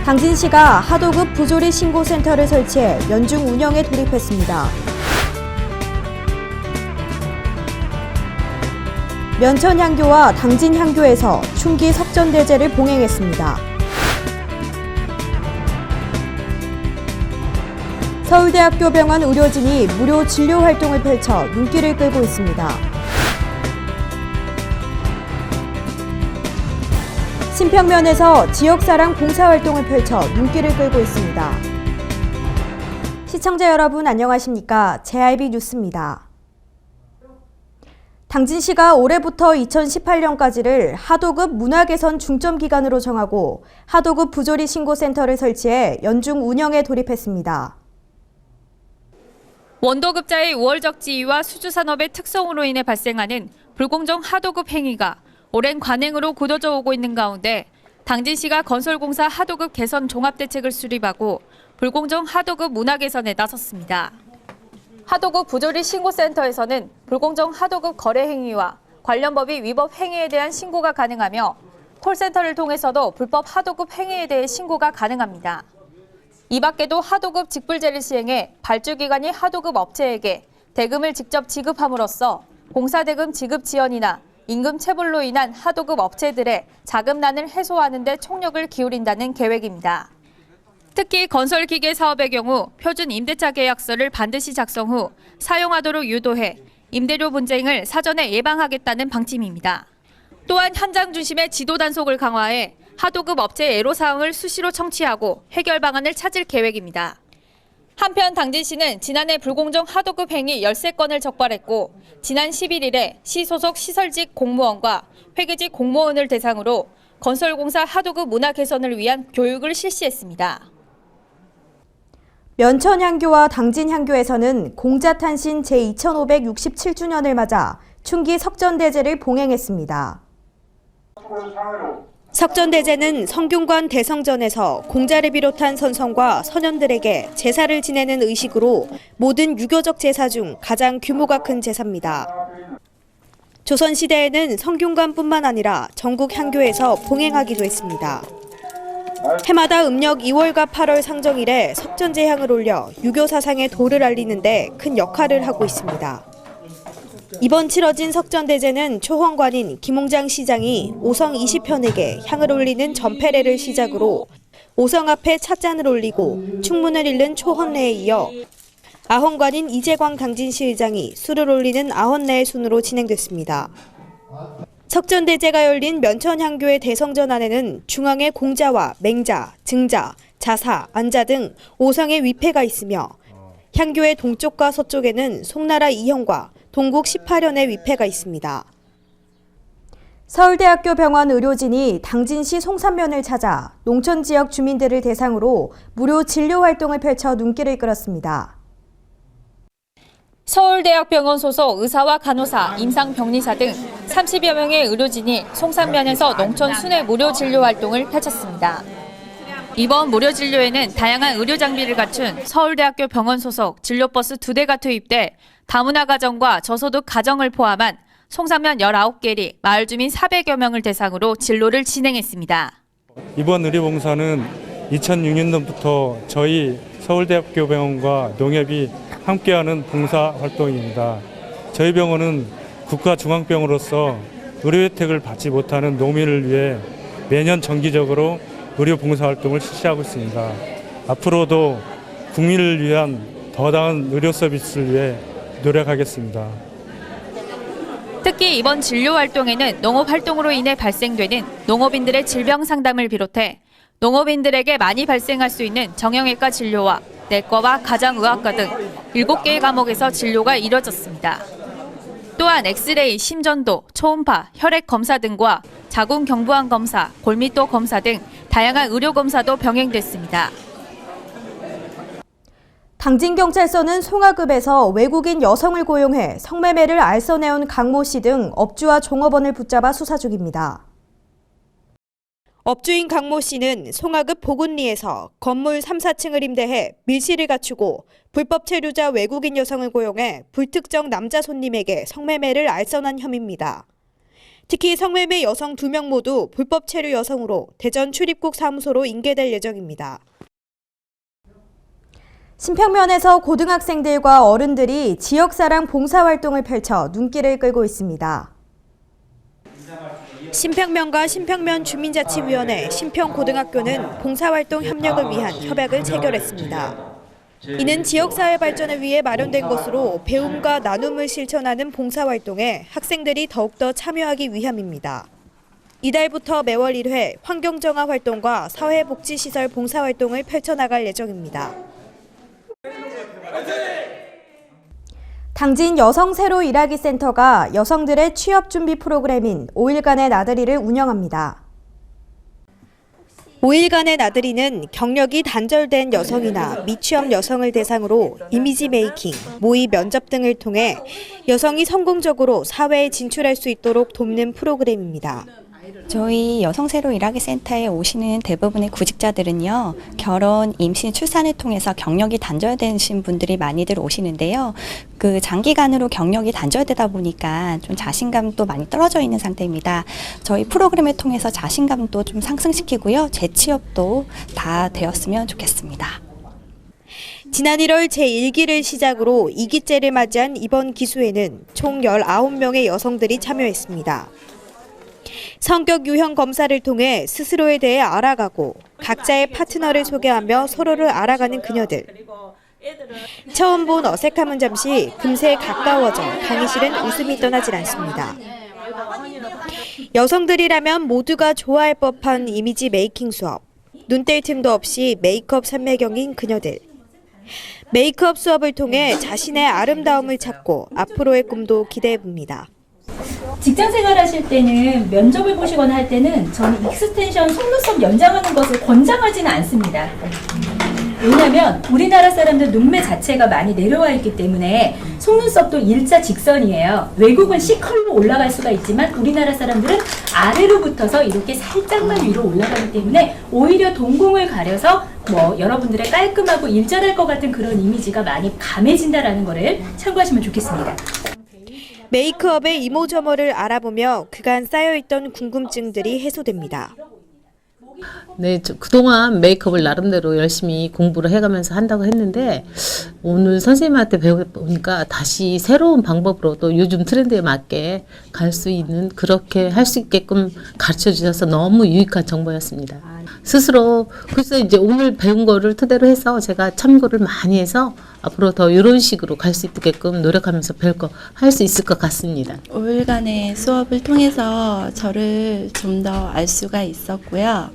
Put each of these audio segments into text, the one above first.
당진시가 하도급 부조리 신고센터를 설치해 연중 운영에 돌입했습니다. 면천향교와 당진향교에서 충기 석전대제를 봉행했습니다. 서울대학교 병원 의료진이 무료 진료 활동을 펼쳐 눈길을 끌고 있습니다. 신평면에서 지역사랑 봉사활동을 펼쳐 눈길을 끌고 있습니다. 시청자 여러분 안녕하십니까? JRB 뉴스입니다. 당진시가 올해부터 2018년까지를 하도급 문화개선 중점기간으로 정하고 하도급 부조리 신고센터를 설치해 연중 운영에 돌입했습니다. 원도급자의 우월적 지위와 수주산업의 특성으로 인해 발생하는 불공정 하도급 행위가 오랜 관행으로 굳어져 오고 있는 가운데 당진시가 건설공사 하도급 개선 종합대책을 수립하고 불공정 하도급 문화 개선에 나섰습니다. 하도급 부조리 신고센터에서는 불공정 하도급 거래 행위와 관련 법의 위법 행위에 대한 신고가 가능하며 콜센터를 통해서도 불법 하도급 행위에 대해 신고가 가능합니다. 이 밖에도 하도급 직불제를 시행해 발주기관이 하도급 업체에게 대금을 직접 지급함으로써 공사대금 지급 지연이나 임금 체불로 인한 하도급 업체들의 자금난을 해소하는 데 총력을 기울인다는 계획입니다. 특히 건설기계 사업의 경우 표준 임대차 계약서를 반드시 작성 후 사용하도록 유도해 임대료 분쟁을 사전에 예방하겠다는 방침입니다. 또한 현장 중심의 지도 단속을 강화해 하도급 업체 애로사항을 수시로 청취하고 해결 방안을 찾을 계획입니다. 한편 당진시는 지난해 불공정 하도급 행위 13건을 적발했고 지난 11일에 시 소속 시설직 공무원과 회계직 공무원을 대상으로 건설공사 하도급 문화 개선을 위한 교육을 실시했습니다. 면천향교와 당진향교에서는 공자탄신 제2567주년을 맞아 충기 석전대제를 봉행했습니다. 석전대제는 성균관 대성전에서 공자를 비롯한 선성과 선현들에게 제사를 지내는 의식으로 모든 유교적 제사 중 가장 규모가 큰 제사입니다. 조선시대에는 성균관뿐만 아니라 전국 향교에서 봉행하기도 했습니다. 해마다 음력 2월과 8월 상정일에 석전제향을 올려 유교 사상의 도를 알리는 데 큰 역할을 하고 있습니다. 이번 치러진 석전대제는 초헌관인 김홍장 시장이 오성 20편에게 향을 올리는 전패례를 시작으로 오성 앞에 찻잔을 올리고 충문을 읽는 초헌례에 이어 아헌관인 이재광 당진시 의장이 술을 올리는 아헌례의 순으로 진행됐습니다. 석전대제가 열린 면천향교의 대성전 안에는 중앙에 공자와 맹자, 증자, 자사, 안자 등 5성의 위패가 있으며 향교의 동쪽과 서쪽에는 송나라 이형과 동국 18년의 위패가 있습니다. 서울대학교 병원 의료진이 당진시 송산면을 찾아 농촌 지역 주민들을 대상으로 무료 진료 활동을 펼쳐 눈길을 끌었습니다. 서울대학병원 소속 의사와 간호사, 임상병리사 등 30여 명의 의료진이 송산면에서 농촌 순회 무료 진료 활동을 펼쳤습니다. 이번 무료 진료에는 다양한 의료 장비를 갖춘 서울대학교 병원 소속 진료버스 2대가 투입돼 다문화 가정과 저소득 가정을 포함한 송산면 19개리, 마을 주민 400여 명을 대상으로 진료를 진행했습니다. 이번 의료봉사는 2006년도부터 저희 서울대학교 병원과 농협이 함께하는 봉사활동입니다. 저희 병원은 국가중앙병으로서 의료 혜택을 받지 못하는 노민을 위해 매년 정기적으로 의료 봉사활동을 실시하고 있습니다. 앞으로도 국민을 위한 더 나은 의료 서비스를 위해 노력하겠습니다. 특히 이번 진료 활동에는 농업 활동으로 인해 발생되는 농업인들의 질병 상담을 비롯해 농업인들에게 많이 발생할 수 있는 정형외과 진료와 내과와 가정의학과 등 7개의 과목에서 진료가 이뤄졌습니다. 또한 엑스레이, 심전도, 초음파, 혈액 검사 등과 자궁 경부암 검사, 골밀도 검사 등 다양한 의료 검사도 병행됐습니다. 당진경찰서는 송화급에서 외국인 여성을 고용해 성매매를 알선해온 강모 씨 등 업주와 종업원을 붙잡아 수사 중입니다. 업주인 강모 씨는 송화급 보군리에서 건물 3, 4층을 임대해 밀실을 갖추고 불법 체류자 외국인 여성을 고용해 불특정 남자 손님에게 성매매를 알선한 혐의입니다. 특히 성매매 여성 2명 모두 불법 체류 여성으로 대전 출입국 사무소로 인계될 예정입니다. 신평면에서 고등학생들과 어른들이 지역사랑 봉사활동을 펼쳐 눈길을 끌고 있습니다. 신평면과 신평면 주민자치위원회 신평고등학교는 봉사활동 협력을 위한 협약을 체결했습니다. 이는 지역사회 발전을 위해 마련된 것으로 배움과 나눔을 실천하는 봉사활동에 학생들이 더욱더 참여하기 위함입니다. 이달부터 매월 1회 환경정화 활동과 사회복지시설 봉사활동을 펼쳐나갈 예정입니다. 당진 여성 새로 일하기 센터가 여성들의 취업 준비 프로그램인 5일간의 나들이를 운영합니다. 5일간의 나들이는 경력이 단절된 여성이나 미취업 여성을 대상으로 이미지 메이킹, 모의 면접 등을 통해 여성이 성공적으로 사회에 진출할 수 있도록 돕는 프로그램입니다. 저희 여성새로 일하기 센터에 오시는 대부분의 구직자들은요, 결혼, 임신, 출산을 통해서 경력이 단절되신 분들이 많이들 오시는데요. 그 장기간으로 경력이 단절되다 보니까 좀 자신감도 많이 떨어져 있는 상태입니다. 저희 프로그램을 통해서 자신감도 좀 상승시키고요, 재취업도 다 되었으면 좋겠습니다. 지난 1월 제1기를 시작으로 2기째를 맞이한 이번 기수에는 총 19명의 여성들이 참여했습니다. 성격 유형 검사를 통해 스스로에 대해 알아가고 각자의 파트너를 소개하며 서로를 알아가는 그녀들. 처음 본 어색함은 잠시 금세 가까워져 강의실은 웃음이 떠나질 않습니다. 여성들이라면 모두가 좋아할 법한 이미지 메이킹 수업. 눈 뗄 틈도 없이 메이크업 삼매경인 그녀들. 메이크업 수업을 통해 자신의 아름다움을 찾고 앞으로의 꿈도 기대해봅니다. 직장 생활하실 때는 면접을 보시거나 할 때는 저는 익스텐션 속눈썹 연장하는 것을 권장하지는 않습니다. 왜냐하면 우리나라 사람들 눈매 자체가 많이 내려와 있기 때문에 속눈썹도 일자 직선이에요. 외국은 C컬로 올라갈 수가 있지만 우리나라 사람들은 아래로 붙어서 이렇게 살짝만 위로 올라가기 때문에 오히려 동공을 가려서 여러분들의 깔끔하고 일자랄 것 같은 그런 이미지가 많이 감해진다라는 거를 참고하시면 좋겠습니다. 메이크업의 이모저모를 알아보며 그간 쌓여있던 궁금증들이 해소됩니다. 네, 그동안 메이크업을 나름대로 열심히 공부를 해가면서 한다고 했는데 오늘 선생님한테 배워보니까 다시 새로운 방법으로 또 요즘 트렌드에 맞게 갈 수 있는, 그렇게 할 수 있게끔 가르쳐 주셔서 너무 유익한 정보였습니다. 스스로 그래서 이제 오늘 배운 거를 토대로 해서 제가 참고를 많이 해서 앞으로 더 이런 식으로 갈 수 있게끔 노력하면서 배울 거 할 수 있을 것 같습니다. 5일간의 수업을 통해서 저를 좀 더 알 수가 있었고요.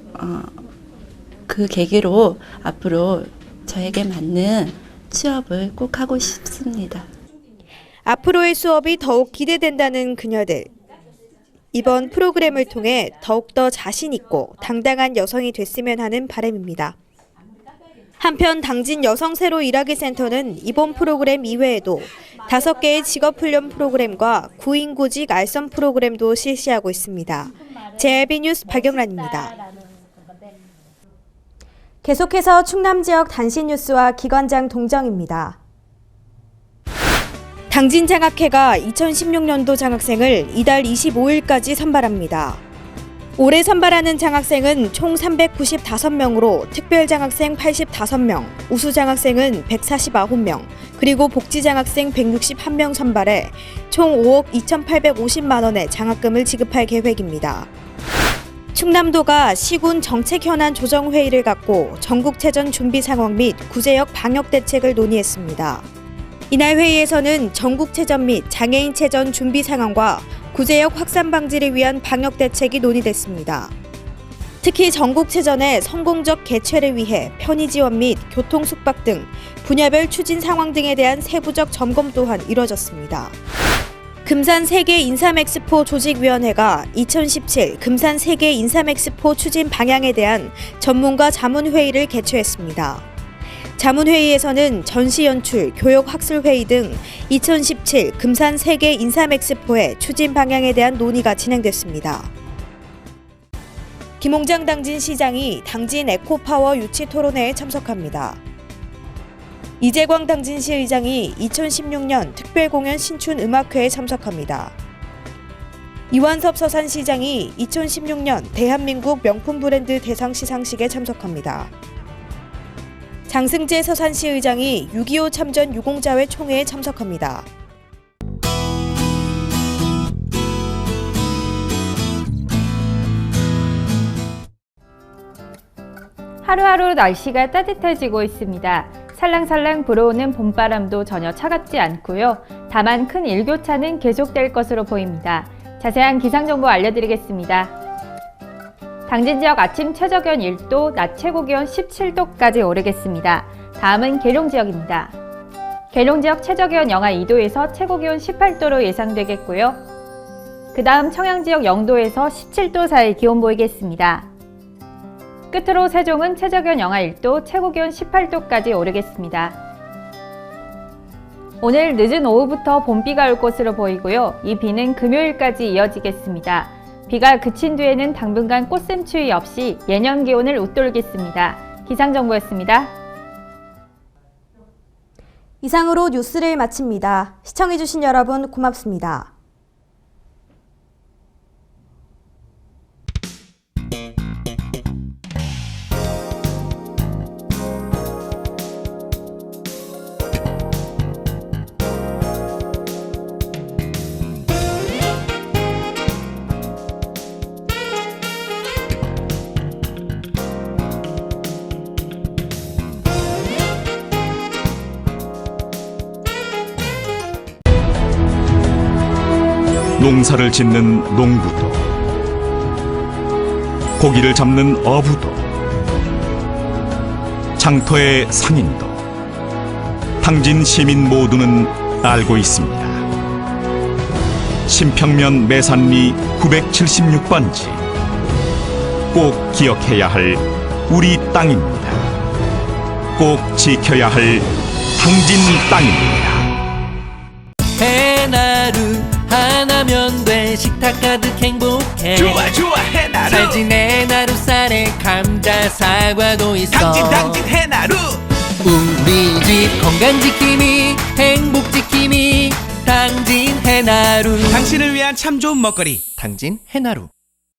그 계기로 앞으로 저에게 맞는 취업을 꼭 하고 싶습니다. 앞으로의 수업이 더욱 기대된다는 그녀들. 이번 프로그램을 통해 더욱더 자신 있고 당당한 여성이 됐으면 하는 바람입니다. 한편 당진 여성 새로 일하기 센터는 이번 프로그램 이외에도 5개의 직업훈련 프로그램과 구인구직 알선 프로그램도 실시하고 있습니다. JLB 뉴스 박영란입니다. 계속해서 충남 지역 단신 뉴스와 기관장 동정입니다. 당진 장학회가 2016년도 장학생을 이달 25일까지 선발합니다. 올해 선발하는 장학생은 총 395명으로 특별장학생 85명, 우수장학생은 149명, 그리고 복지장학생 161명 선발해 총 5억 2,850만 원의 장학금을 지급할 계획입니다. 충남도가 시군 정책현안 조정회의를 갖고 전국체전 준비 상황 및 구제역 방역 대책을 논의했습니다. 이날 회의에서는 전국체전 및 장애인체전 준비 상황과 구제역 확산 방지를 위한 방역 대책이 논의됐습니다. 특히 전국체전의 성공적 개최를 위해 편의 지원 및 교통 숙박 등 분야별 추진 상황 등에 대한 세부적 점검 또한 이뤄졌습니다. 금산 세계 인삼엑스포 조직위원회가 2017 금산 세계 인삼엑스포 추진 방향에 대한 전문가 자문회의를 개최했습니다. 자문회의에서는 전시 연출, 교육 학술회의 등 2017 금산 세계 인삼엑스포의 추진 방향에 대한 논의가 진행됐습니다. 김홍장 당진시장이 당진 에코파워 유치 토론회에 참석합니다. 이재광 당진시 의장이 2016년 특별공연 신춘 음악회에 참석합니다. 이완섭 서산시장이 2016년 대한민국 명품 브랜드 대상 시상식에 참석합니다. 장승재 서산시 의장이 6.25 참전 유공자회 총회에 참석합니다. 하루하루 날씨가 따뜻해지고 있습니다. 살랑살랑 불어오는 봄바람도 전혀 차갑지 않고요. 다만 큰 일교차는 계속될 것으로 보입니다. 자세한 기상정보 알려드리겠습니다. 당진 지역 아침 최저기온 1도, 낮 최고기온 17도까지 오르겠습니다. 다음은 계룡 지역입니다. 계룡 지역 최저기온 영하 2도에서 최고기온 18도로 예상되겠고요. 그 다음 청양 지역 0도에서 17도 사이 기온 보이겠습니다. 끝으로 세종은 최저기온 영하 1도, 최고기온 18도까지 오르겠습니다. 오늘 늦은 오후부터 봄비가 올 것으로 보이고요. 이 비는 금요일까지 이어지겠습니다. 비가 그친 뒤에는 당분간 꽃샘추위 없이 예년 기온을 웃돌겠습니다. 기상정보였습니다. 이상으로 뉴스를 마칩니다. 시청해주신 여러분 고맙습니다. 농사를 짓는 농부도, 고기를 잡는 어부도, 장터의 상인도, 당진 시민 모두는 알고 있습니다. 신평면 매산리 976번지, 꼭 기억해야 할 우리 땅입니다. 꼭 지켜야 할 당진 땅입니다. 해나루 하나면 돼. 식탁 가득 행복해. 좋아 해나루. 살진 해나루 쌀에 감자 사과도 있어. 당진 해나루. 우리 집 건강 지킴이 행복 지킴이 당진 해나루. 당신을 위한 참 좋은 먹거리 당진 해나루.